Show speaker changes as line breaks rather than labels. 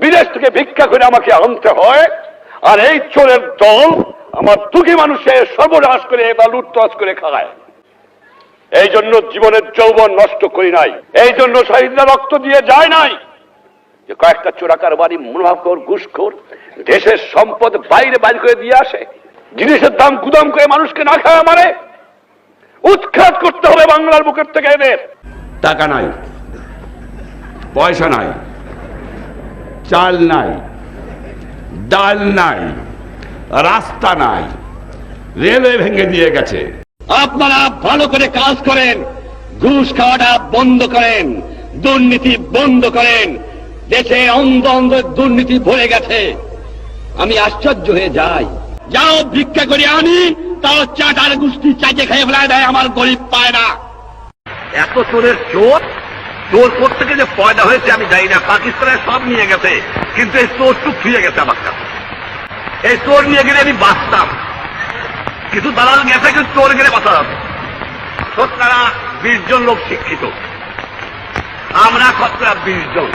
বিদেশ থেকে ভিক্ষা করে আমাকে আনতে হয়, আর এই চোরের দল আমার দুঃখী মানুষের সর্বনাশ করে বা লুটতরাজ করে খায়। এই জন্য জীবনের যৌবন নষ্ট করি নাই, এই জন্য শহীদরা রক্ত দিয়ে যায় নাই যে কয়েকটা চোরাকার বাড়ি মুনাফাখোর ঘুষখোর দেশের সম্পদ বাইরে বাইর করে দিয়ে আসে, জিনিসের দাম গুদাম করে মানুষকে না খাওয়া মারে। উৎখাত করতে হবে বাংলার বুকের থেকে এদের।
টাকা নাই, পয়সা নাই, চাল নাই, ডাল নাই, রাস্তা নাই, রেলওয়ে ভেঙে দিয়ে গেছে।
আপনারা ভালো করে কাজ করেন, ঘুষ খাওয়াটা বন্ধ করেন, দুর্নীতি বন্ধ করেন। দেশে অন্ধ অন্ধ দুর্নীতি ভরে গেছে। আমি আশ্চর্য হয়ে যাই, যাও ভিক্ষা করে আনি, তাও চাটার গুষ্টি চাইতে খেয়ে ফেলায় দেয়, আমার গরিব পায় না।
এত চোরের চোর কোথেকে যে পয়দা হয়েছে আমি জানি না। পাকিস্তানের সব নিয়ে গেছে, কিন্তু এই চোরটুক ফিরে গেছে আমার কাছে। এই চোর নিয়ে গেলে আমি বাঁচতাম, কিন্তু দালাল গেছে, কিন্তু চোর গেলে বাঁচা যাবে। শতকরা 20 জন লোক শিক্ষিত, আমরা শতকরা 20 জন।